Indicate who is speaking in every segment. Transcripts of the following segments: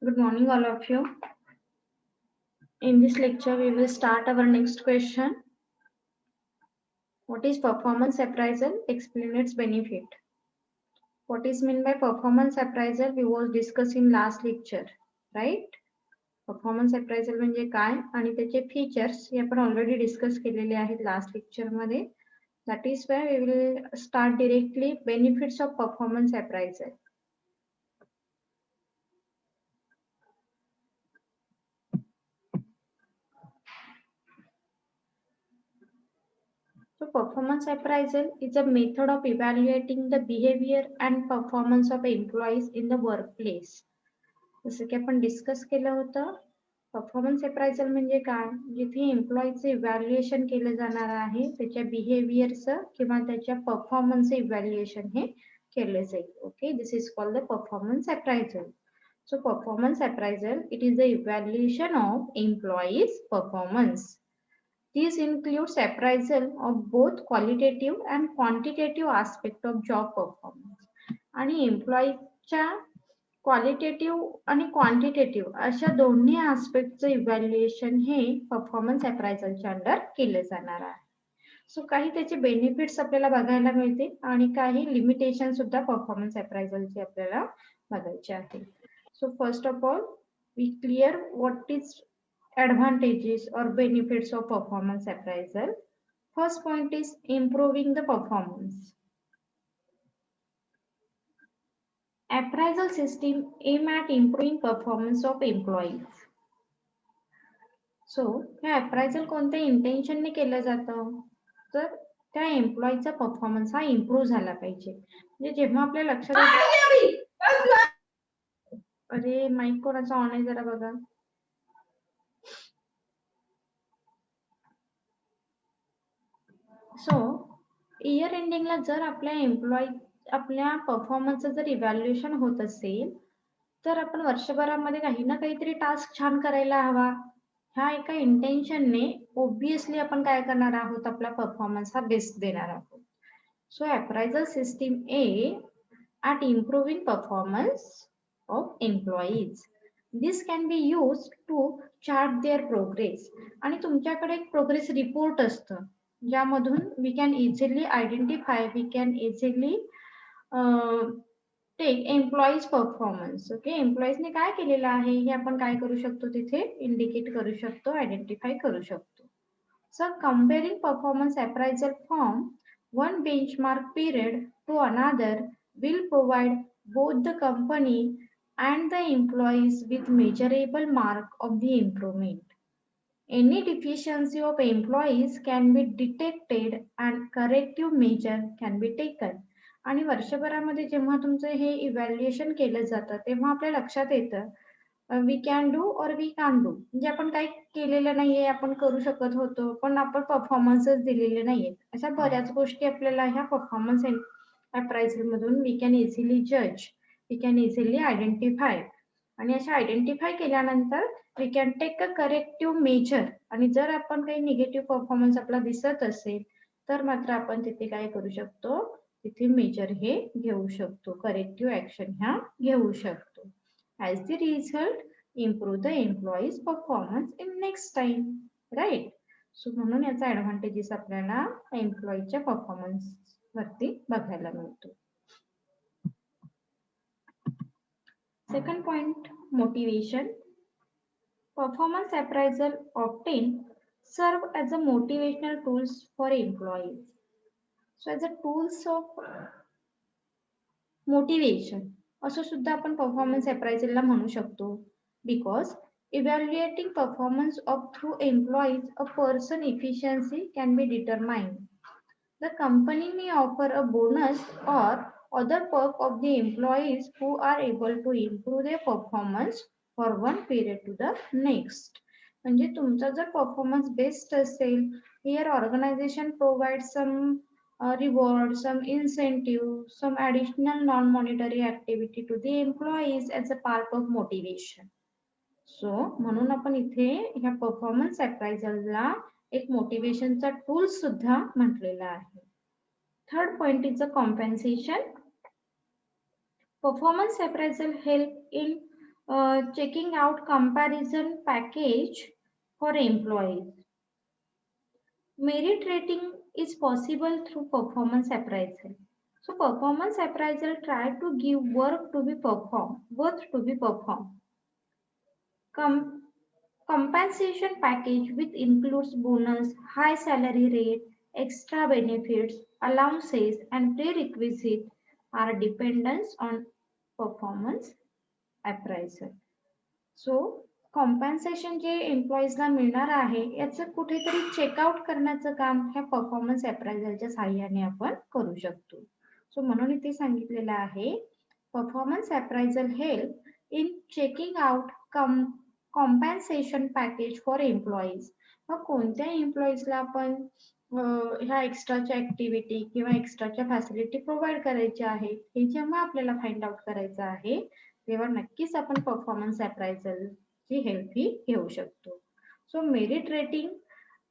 Speaker 1: Good morning, all of you. In this lecture, we will start our next question. What is performance appraisal? Explain its benefit. What is meant by performance appraisal? We was discussing last lecture, right? Performance appraisal म्हणजे काय आणि त्याचे features हे आपण already discuss केलेले आहेत last lecture मध्ये. That is why we will start directly benefits of performance appraisal. So performance appraisal is a method of evaluating the behavior and performance of employees in the workplace. जसं की आपण discuss केलं होतं, performance appraisal म्हणजे काय, जिथे एम्प्लॉईचं evaluation केलं जाणार आहे, त्याच्या बिहेवियरचं किंवा त्याच्या परफॉर्मन्सचं इव्हॅल्युएशन हे केलं जाईल. Okay, this is called the performance appraisal. So performance appraisal, it is the evaluation of employees' performance. This includes appraisal of both qualitative and quantitative aspect of job performance. आणि एम्प्लॉईच्या क्वालिटेटिव्ह आणि quantitative अशा दोन्ही आस्पेक्टचं evaluation हे performance अप्रायझलच्या under केलं जाणार आहे. So काही त्याचे बेनिफिट्स आपल्याला बघायला मिळतील आणि काही लिमिटेशन सुद्धा परफॉर्मन्स अप्रायझलचे आपल्याला बघायचे आहेत. So first of all we clear what is advantages or benefits of performance appraisal. First point is improving the performance. Appraisal system aim at improving performance of employees. So हे appraisal कोणत्या इंटेन्शनने केलं जातं, तर त्या एम्प्लॉईचा performance हा improve झाला पाहिजे. म्हणजे जेव्हा आपल्या लक्षात अरे माईक कोणाचा ऑन आहे जरा बघा. सो इयर एंडिंगला जर आपल्या परफॉर्मन्सचं जर इव्हॅल्युएशन होत असेल तर आपण वर्षभरामध्ये काही ना काहीतरी टास्क छान करायला हवा. ह्या एका इंटेन्शनने ऑब्विसली आपण काय करणार आहोत, आपला परफॉर्मन्स हा बेस्ट देणार आहोत. So appraisal system a at improving performance of employees. This can be used to chart their progress. आणि तुमच्याकडे एक प्रोग्रेस रिपोर्ट असतं ज्यामधून we can easily identify, we can easily take employees performance. Okay, एम्प्लॉईजने काय केलेलं आहे हे आपण काय करू शकतो, तिथे इंडिकेट करू शकतो, आयडेंटिफाय करू शकतो. So comparing performance appraisal from one benchmark period to another will provide both the company and the employees with measurable mark of the improvement. Any deficiency of employees can be detected and corrective measure can be taken. आणि वर्षभरामध्ये जेव्हा तुमचं हे evaluation केलं जातं तेव्हा आपल्या लक्षात येतं वी कॅन डू और वी कॅन डू, म्हणजे आपण काही केलेलं नाहीये, आपण करू शकत होतो पण आपण परफॉर्मन्सच दिलेले नाहीये. अशा बऱ्याच गोष्टी आपल्याला ह्या परफॉर्मन्स अप्रायझल मधून वी कॅन इझिली जज, वी कॅन इझिली आयडेंटिफाय. आणि अशा आयडेंटिफाय केल्यानंतर we can take a corrective measure. आणि जर आपण काही निगेटिव्ह परफॉर्मन्स आपला दिसत असेल तर मात्र आपण तिथे काय करू शकतो, तिथे मेजर हे घेऊ शकतो, करेक्टिव्ह ऍक्शन ह्या घेऊ शकतो. As the result, improve the employees performance in next time, right? So म्हणून याचा ऍडव्हान्टेजेस आपल्याला एम्प्लॉईच्या परफॉर्मन्स वरती बघायला मिळतो. Second point, motivation. Performance appraisal often serve as a motivational tools for employees. So as a tools of motivation असं सुद्धा आपण performance अप्रायझलला म्हणू शकतो. Because evaluating performance of through employees a person efficiency can be determined. The company may offer a bonus और other perk of the employees who are able to improve their performance for one period to the next. म्हणजे तुमचा जर performance best असेल, here organisation provide some reward, some incentive, some additional non-monetary activity to the employees as a part of motivation. So म्हणून आपण इथे ह्या performance अप्रायझलला एक मोटिवेशनचा tool सुद्धा म्हटलेला आहे. Third point is the compensation. Performance appraisal help in checking out comparison package for employees. Merit rating is possible through performance appraisal. So performance appraisal try to give work to be performed, work to be performed. Compensation package which includes bonus, high salary rate, extra benefits, allowances and prerequisite are dependents on performance appraisal. So compensation जे एम्प्लॉईजला मिळणार आहे याचं कुठेतरी checkout करण्याचं काम ह्या performance अप्रायझलच्या साहाय्याने आपण करू शकतो. सो म्हणून इथे सांगितलेलं आहे performance appraisal help in checking out compensation package for employees. मग कोणत्या एम्प्लॉईजला आपण ह्या एक्स्ट्राच्या ऍक्टिव्हिटी किंवा एक्स्ट्राच्या फॅसिलिटी प्रोव्हाइड करायच्या आहेत हे जेव्हा आपल्याला फाइंड आउट करायचं आहे तेव्हा नक्कीच आपण परफॉर्मन्स अप्रायझल ची हेल्प ही घेऊ शकतो. So merit rating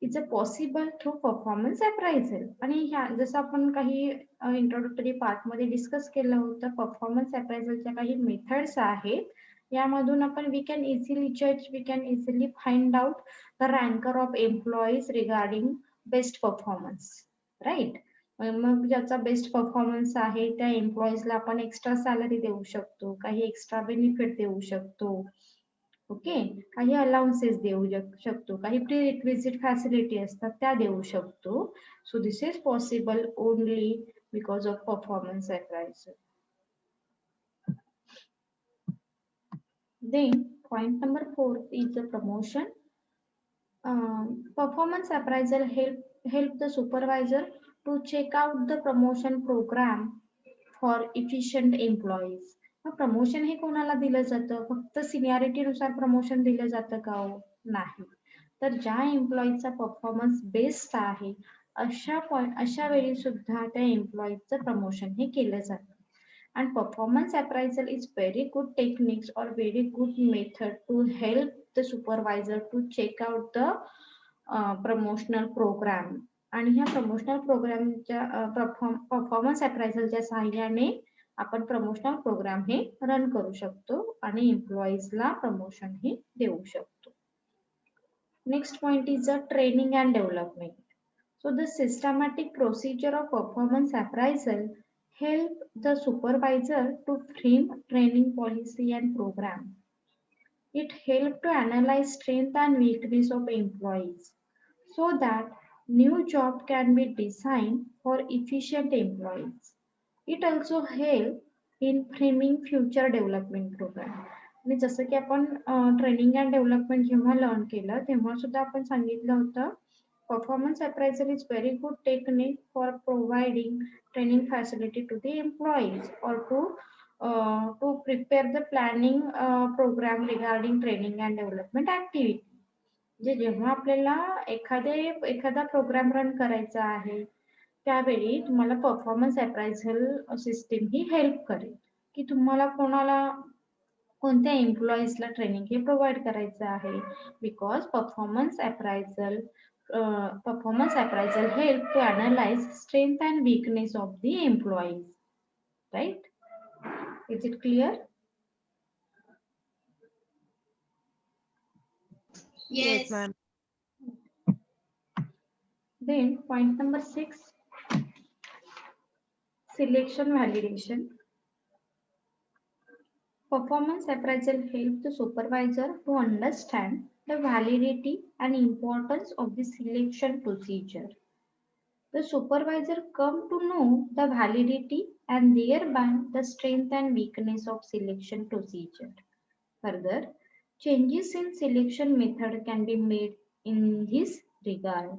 Speaker 1: is a possible through performance appraisal. आणि ह्या जसं आपण काही इंट्रोडक्टरी पार्ट मध्ये डिस्कस केलं होतं परफॉर्मन्स अप्रायझलच्या काही मेथड्स आहेत. यामधून आपण वी कॅन इझिली जज, we can easily find out the ranker of employees regarding best performance, right. मग ज्याचा बेस्ट परफॉर्मन्स आहे त्या एम्प्लॉईजला आपण एक्स्ट्रा सॅलरी देऊ शकतो, काही एक्स्ट्रा बेनिफिट देऊ शकतो, ओके, काही अलाउन्सेस देऊ शकतो, काही प्री रिक्विजिट फॅसिलिटी असतात त्या देऊ शकतो. So this is possible only because of performance appraisal. Then point number 4 is the promotion. Performance appraisal help the supervisor to check out the promotion program for efficient employees. Promotion हे कोणाला दिलं जातं? फक्त seniority नुसार promotion दिलं जातं का? नाही. तर ज्या एम्प्लॉईचा परफॉर्मन्स बेस्ट आहे अशा वेळी सुद्धा त्या एम्प्लॉईचं प्रमोशन हे केलं जातं. And performance appraisal is very good techniques or very good method to help the supervisor to check out the promotional program. आणि ह्या प्रमोशनल प्रोग्रामच्या परफॉर्मन्स अप्रायझलच्या सहाय्याने आपण प्रमोशनल प्रोग्राम हे रन करू शकतो आणि एम्प्लॉईजला प्रमोशन हे देऊ शकतो. Next point is a training and development. So the systematic procedure of performance appraisal help the supervisor to frame training policy and program. It helps to analyze strength and weakness of employees so that new job can be designed for efficient employees. It also help in framing future development program. आणि जसं की आपण training and development जेव्हा learn केलं तेव्हा सुद्धा आपण सांगितलं होतं performance appraisal is very good technique for providing training facility to the employees or to prepare the planning program regarding training and development activity. जे जेव्हा आपल्याला एखादा प्रोग्राम रन करायचा आहे त्यावेळी तुम्हाला परफॉर्मन्स अप्रायझल सिस्टीम ही हेल्प करेल की तुम्हाला कोणत्या एम्प्लॉईजला ट्रेनिंग हे प्रोव्हाइड करायचं आहे. Because performance appraisal help to analyze strength and weakness of the employees, right? Is it clear?
Speaker 2: Yes, ma'am.
Speaker 1: Then point number 6, selection validation. Performance appraisal helps the supervisor to understand the validity and importance of the selection procedure. The supervisor come to know the validity and thereby the strength and weakness of selection procedure. Further, changes in selection method can be made in this regard.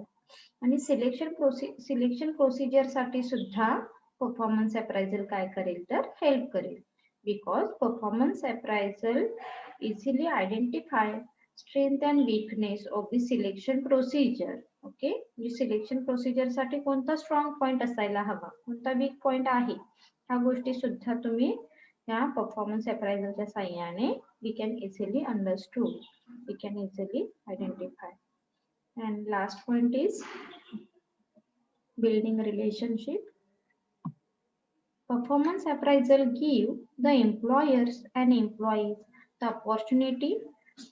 Speaker 1: आणि selection procedure साठी सुद्धा performance appraisal काय करेल तर help करेल. Because performance appraisal easily identify strength and weakness of the selection procedure. Okay, म्हणजे selection procedure साठी कोणता स्ट्रॉंग पॉइंट असायला हवा, कोणता वीक पॉइंट आहे, ह्या गोष्टी सुद्धा तुम्ही या परफॉर्मन्स अप्रायझलच्या साहाय्याने we can easily understood, we can easily identify. And last point is building relationship. Performance appraisal give the employers and employees the opportunity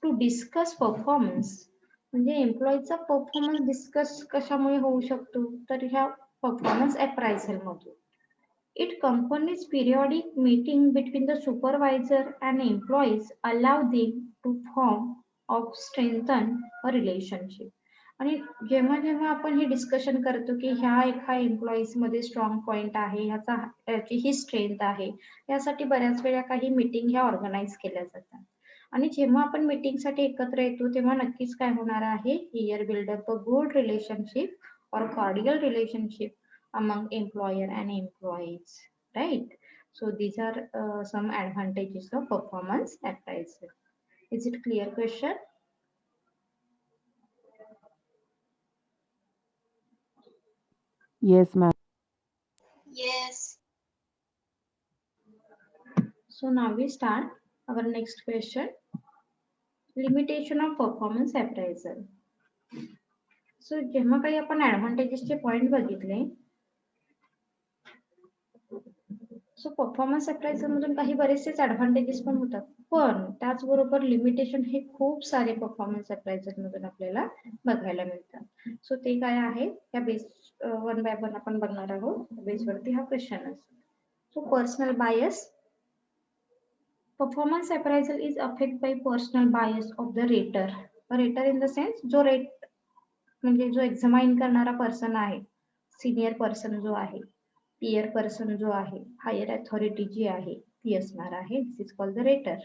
Speaker 1: to discuss performance. म्हणजे एम्प्लॉईचा परफॉर्मन्स डिस्कस कशामुळे होऊ शकतो, तर ह्या परफॉर्मन्स अप्रायझल मधून. It company's periodic meeting between the supervisor and employees allow them to form or strengthen a relationship. आणि जेव्हा जेव्हा आपण हे डिस्कशन करतो की ह्या एका एम्प्लॉईज मध्ये स्ट्रॉंग पॉइंट आहे, ह्याची ही स्ट्रेंथ आहे, यासाठी बऱ्याच वेळा काही मीटिंग ह्या ऑर्गनाईज केल्या जातात. आणि जेव्हा आपण मीटिंगसाठी एकत्र येतो तेव्हा नक्कीच काय होणार आहे, here build up a good relationship or cordial relationship among employer and employees, right? So these are some advantages of performance appraisal. Is it clear question?
Speaker 2: Yes, ma'am.
Speaker 3: Yes.
Speaker 1: So now we start our next question. Limitation of performance appraisal. So जेव्हा काही आपण ऍडव्हान्टेजेसचे point बघितले, so performance appraisal मधून काही बरेचसेच advantages पण होतात, पण त्याचबरोबर लिमिटेशन हे खूप सारे परफॉर्मन्स अप्रायझल मधून आपल्याला बघायला मिळतात. सो ते काय आहे, त्या बेस वन बाय वन आपण बघणार आहोत. बेसवरती हा क्वेश्चन असेल. So personal bias. Performance appraisal is affect by personal bias of the rater. Rater in the sense जो रेट म्हणजे जो एक्झामाइन करणारा पर्सन आहे, सिनियर पर्सन जो आहे, पीयर पर्सन जो आहे, हायर अथॉरिटी जी आहे ती असणार आहे. This is called the rater.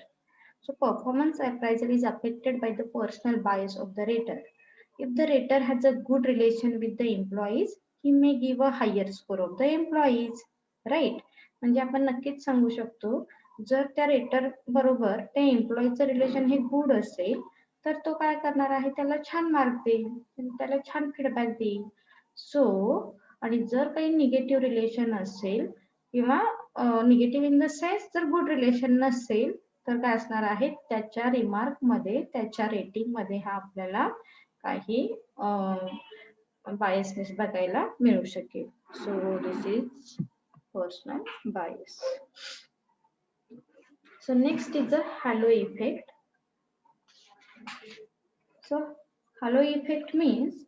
Speaker 1: So performance appraisal is affected by the personal bias of the rater. If the rater has a good relation with the employees, he may give a higher score of the employees, right. म्हणजे आपण नक्कीच सांगू शकतो, जर त्या rater बरोबर त्या एम्प्लॉईचं relation हे गुड असेल तर तो काय करणार आहे, त्याला छान मार्क देईल, त्याला छान फीडबॅक देईल. सो आणि जर काही निगेटिव्ह रिलेशन असेल किंवा निगेटिव्ह इन द सेन्स जर गुड रिलेशन नसेल तर काय असणार आहे, त्याच्या रिमार्क मध्ये, त्याच्या रेटिंग मध्ये हा आपल्याला काही बायसनेस बघायला मिळू शकेल. So this is personal bias. So next is the halo effect. So halo effect means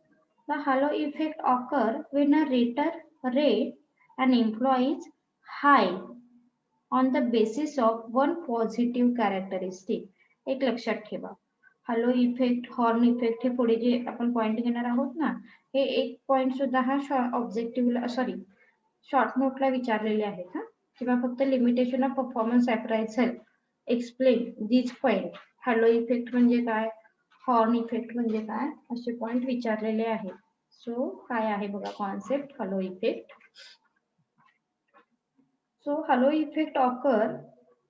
Speaker 1: the halo effect occur when a rater rate an employees high on the basis of one positive characteristic. एक लक्षात ठेवा, hello effect, horn effect हे पुढे जे आपण point घेणार आहोत ना, हे एक पॉइंट सुद्धा हा ऑब्जेक्टिव्हला शॉर्ट नोटला विचारलेले आहेत. किंवा फक्त limitation of performance appraisal explain this point. Halo effect म्हणजे काय, हॉर्न इफेक्ट म्हणजे काय, असे पॉइंट विचारलेले आहेत. सो काय आहे बघा concept hello effect. So halo effect occur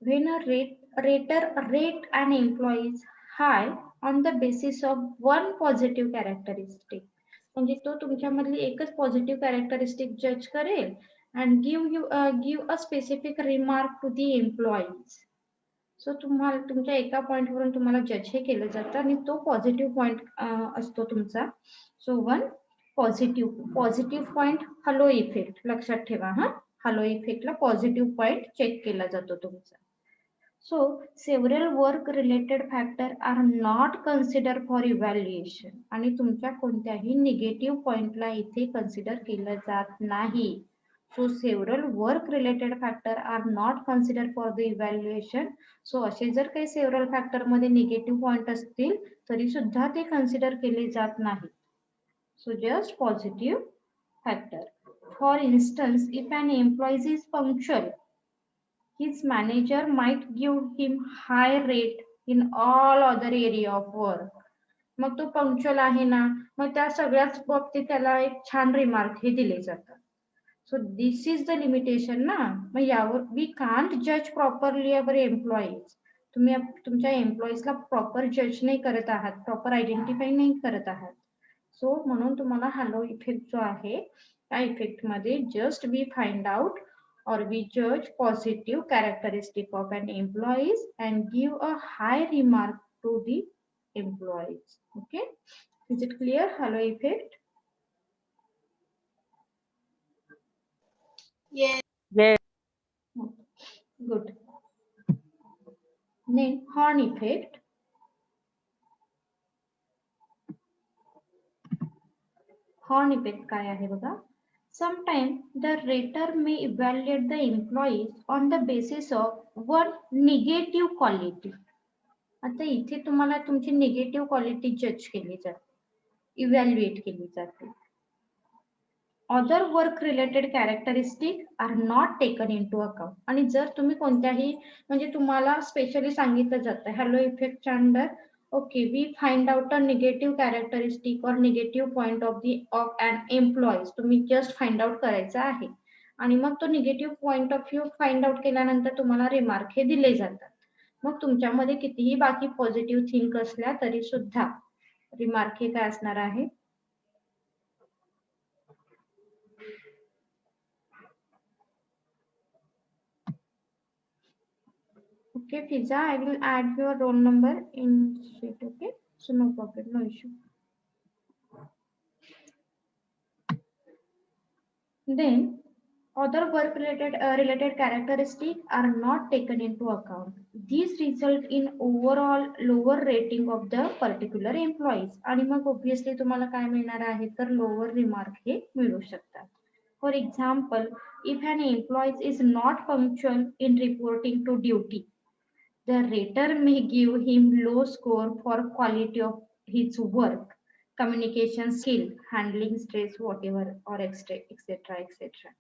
Speaker 1: when a rater rate an employees high on the basis of one positive characteristic. म्हणजे तो तुमच्यामधली एकच पॉझिटिव्ह कॅरेक्टरिस्टिक जज करेल and give a specific remark to the employees. So तुम्हाला तुमच्या एका point वरून तुम्हाला जज हे केलं जातं आणि तो पॉझिटिव्ह पॉइंट असतो तुमचा. So one positive point halo effect लक्षात ठेवा. हॅलो इफेक्टला पॉझिटिव्ह पॉइंट चेक केला जातो तुमचा. So several work related factor are not consider for evaluation. आणि तुमच्या कोणत्याही निगेटिव्ह पॉइंटला इथे कन्सिडर केलं जात नाही. So several work related factor are not consider for the evaluation. So असे जर काही सेव्हरल फॅक्टर मध्ये निगेटिव्ह पॉइंट असतील तरी सुद्धा ते कन्सिडर केले जात नाही. So just positive factor. For instance, if an employee is punctual, his manager might give him high rate in all other area of work. मग तो पंक्च्युअल आहे ना, मग त्या सगळ्याच बाबतीत त्याला एक छान रिमार्क हे दिले जातात. So this is the limitation ना. मग यावर वी कांट जज प्रॉपरली अवर एम्प्लॉईज. तुम्ही तुमच्या एम्प्लॉईजला प्रॉपर जज नाही करत आहात, प्रॉपर आयडेंटिफाय नाही करत आहात. सो म्हणून तुम्हाला हॅलो इफेक्ट जो आहे त्या इफेक्ट मध्ये just we find out or we judge positive characteristic of an employees and give a high remark to the employees. Okay, is it clear halo effect?
Speaker 3: Yes.
Speaker 2: Yes.
Speaker 1: Good. Then Horn effect. Horn effect काय आहे बघा. Sometimes the rater may evaluate the employees on the basis of one negative quality. आता इथे तुम्हाला तुमची negative quality जज केली जाते, इव्हॅल्युएट केली जाते. Other work related characteristic are not taken into account. आणि जर तुम्ही कोणत्याही म्हणजे तुम्हाला स्पेशली सांगितलं जातं हॅलो इफेक्टच्या under okay we find out a negative characteristic or negative point of an employees तुम्ही जस्ट फाइंड आउट करायचं आहे. आणि मग तो negative point of view find out केल्यानंतर तुम्हाला रिमार्क हे दिले जातात. मग तुमच्यामध्ये कितीही बाकी पॉझिटिव्ह थिंक असल्या तरी सुद्धा रिमार्क हे काय असणार आहे. Okay, Fiza, I will add your roll number in sheet. Okay, so no problem, no issue. Then, other work related characteristics are not taken into account. These result in overall lower rating of the particular employees. आणि मग obviously तुम्हाला काय मिळणार आहे तर lower remark हे मिळू शकतात. For example, if an employee is not punctual in reporting to duty, the rater may give him low score for quality of his work, communication skill, handling stress, whatever, or etc. etc.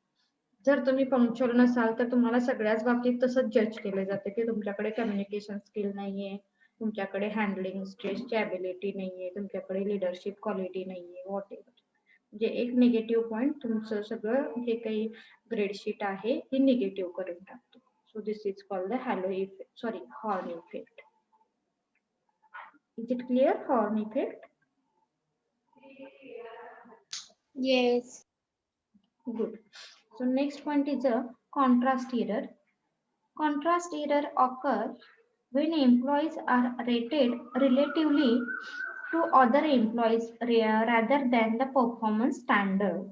Speaker 1: जर तुम्ही punctual नसाल तर तुम्हाला सगळ्याच बाबतीत तसंच जज केले जाते की तुमच्याकडे कम्युनिकेशन स्किल नाहीये, तुमच्याकडे हँडलिंग स्ट्रेसची ॲबिलिटी नाहीये, तुमच्याकडे लिडरशिप क्वालिटी नाहीये, व्हॉटएव्हर. म्हणजे एक निगेटिव्ह पॉइंट तुमचं सगळं जे काही ग्रेडशीट आहे हे निगेटिव्ह करून टाकतो. So this is called the halo effect, sorry, Horn effect. Is it clear, Horn effect?
Speaker 3: Yes.
Speaker 1: Good. So next point is a contrast error. Contrast error occurs when employees are rated relatively to other employees rather than the performance standard.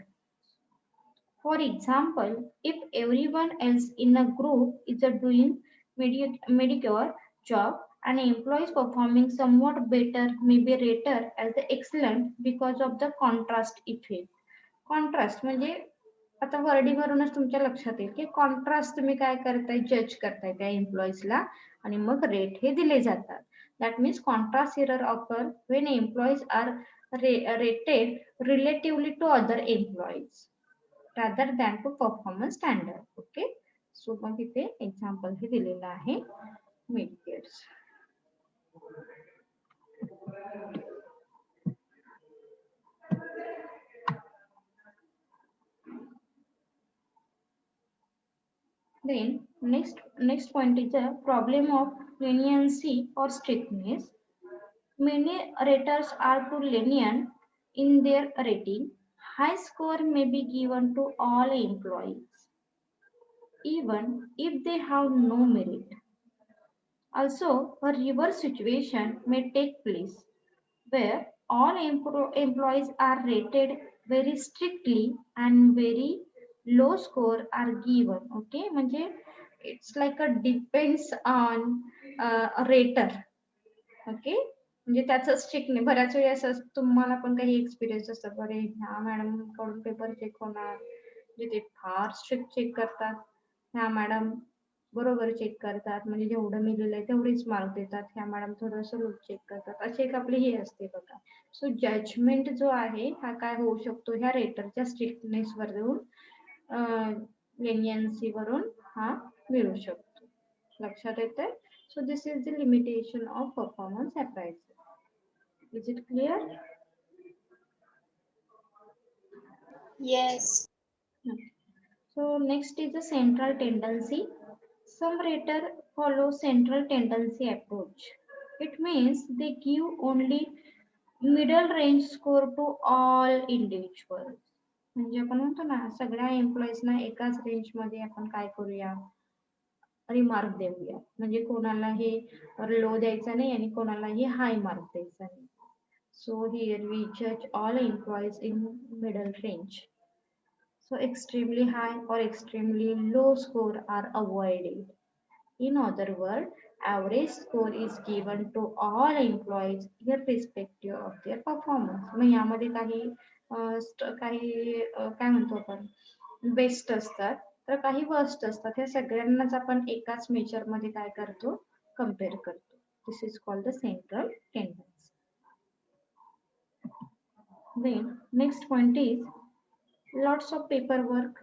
Speaker 1: For example, if everyone else in a group is doing mediocre job, an employee is performing somewhat better may be rated as the excellent because of the contrast effect. Contrast म्हणजे आता wording वरूनच तुमच्या लक्षात येईल की contrast तुम्ही काय करताय जज करताय त्या एम्प्लॉईजला आणि मग रेट हे दिले जातात. That means contrast error occur when employees are rated relatively to other employees rather than to performance standard. Okay, so मग इथे एक्झाम्पल हे दिलेलं आहे मिडकेअर्स. Then next point is the problem of leniency or strictness. Many raters are too lenient in their rating. High score may be given to all employees, even if they have no merit. Also, a reverse situation may take place where all employees are rated very strictly and very low score are given. Okay, म्हणजे it's like a depends on a rater. Okay, म्हणजे त्याचं strict नाही. बऱ्याच वेळी असं तुम्हाला पण काही एक्सपिरियन्स असतात बरे ह्या मॅडम कडून पेपर चेक होणार म्हणजे ते फार स्ट्रिक्ट चेक करतात, ह्या मॅडम बरोबर चेक करतात म्हणजे जेवढं मी लिहिलंय तेवढीच मार्क देतात, ह्या मॅडम थोडंसं लूज चेक करतात, अशी एक आपली हे असते बघा. सो जजमेंट जो आहे हा काय होऊ शकतो ह्या रेटरच्या स्ट्रिक्टनेस वरून लेनियन्सी वरून हा मिळू शकतो. लक्षात येतंय. So this is the limitation of performance appraisal. Is it clear?
Speaker 3: Yes.
Speaker 1: So next is the central tendency. Some rater follow central tendency approach. It means they give only middle range score to all individuals. म्हणजे आपण म्हणतो ना सगळ्या एम्प्लॉईजना एकाच range मध्ये आपण काय करूया रिमार्क देऊया. म्हणजे कोणालाही लो द्यायचा नाही आणि कोणालाही हाय मार्क द्यायचा नाही. So here we judge all employees in middle range. So extremely high or extremely low score are avoided. In other words, Average score is given to all employees irrespective of their performance. मग यामध्ये काही काय म्हणतो आपण best असतात तर काही worst असतात. हे सगळ्यांनाच आपण एकाच मेजर मध्ये काय करतो कम्पेअर करतो. This is called the central tendency. Then next point is lots of paperwork.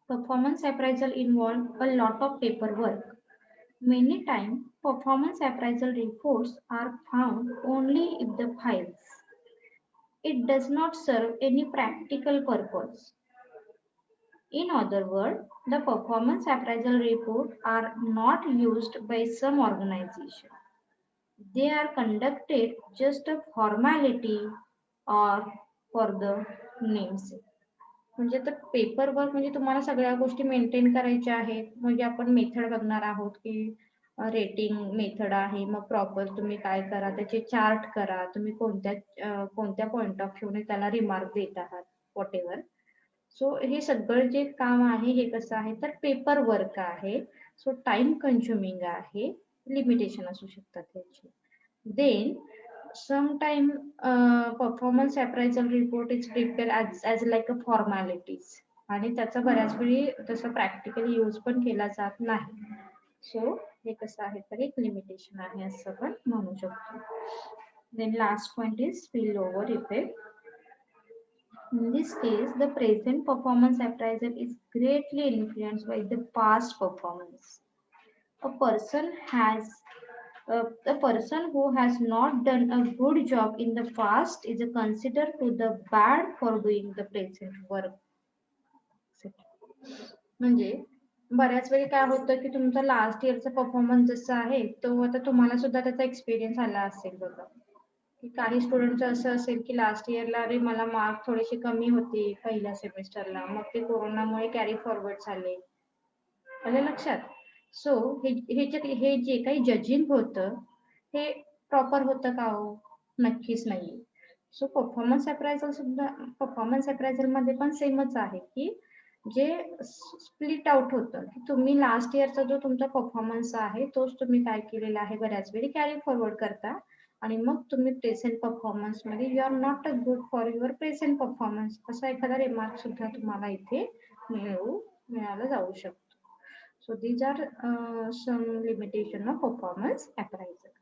Speaker 1: Performance appraisal involve a lot of paperwork. Many times, performance appraisal reports are found only if the files. It does not serve any practical purpose. In other words, the performance appraisal reports are not used by some organization. They are conducted just a formality or for the namesake. म्हणजे तर paper work म्हणजे तुम्हाला सगळ्या गोष्टी maintain करायच्या आहेत. म्हणजे आपण मेथड बघणार आहोत की रेटिंग मेथड आहे, मग प्रॉपर तुम्ही काय करा त्याचे चार्ट करा, तुम्ही कोणत्या पॉइंट ऑफ व्ह्यूने त्याला रिमार्क देत आहात वॉट एव्हर. सो हे सगळं जे काम आहे हे कसं आहे तर पेपर वर्क आहे. सो टाइम कन्झ्युमिंग आहे, लिमिटेशन असू शकतात त्याची. Then sometime performance appraisal report is prepared as like a formalities आणि त्याचा बऱ्याच वेळी तसं प्रॅक्टिकली यूज पण केला जात नाही. सो हे कसं आहे तर एक लिमिटेशन आहे असं आपण म्हणू शकतो. Then last point is spill over effect. In this case, the present performance appraisal is greatly influenced by the past performance. A person who has not done a good job in the past is considered to the bad for doing the present work. म्हणजे बऱ्याच वेळी काय होतं की तुमचा last इयरचा performance जसा आहे तो आता तुम्हाला सुद्धा त्याचा एक्सपिरियन्स आला असेल बघा, की काही स्टुडंटचं असं असेल की लास्ट इयरला अरे मला मार्क थोडेसे कमी होते पहिल्या सेमिस्टरला, मग ते कोरोनामुळे कॅरी फॉरवर्ड झाले. आलं लक्षात? सो हे जे काही जजिंग होतं हे प्रॉपर होतं का हो? नक्कीच नाही. सो परफॉर्मन्स अप्रायझल मध्ये पण सेमच आहे की जे स्प्लिट आउट होतं की तुम्ही लास्ट इयरचा जो तुमचा परफॉर्मन्स आहे तोच तुम्ही काय केलेला आहे बऱ्याच वेळी कॅरी फॉरवर्ड करता आणि मग तुम्ही प्रेझेंट परफॉर्मन्स मध्ये you are not a good for your present performance असा एखादा रिमार्क सुद्धा तुम्हाला इथे मिळाला जाऊ शकतो. So these are some limitation of performance appraisal.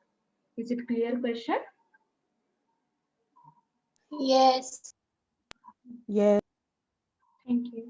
Speaker 1: Is it clear question?
Speaker 3: Yes.
Speaker 2: Yes.
Speaker 1: Thank you.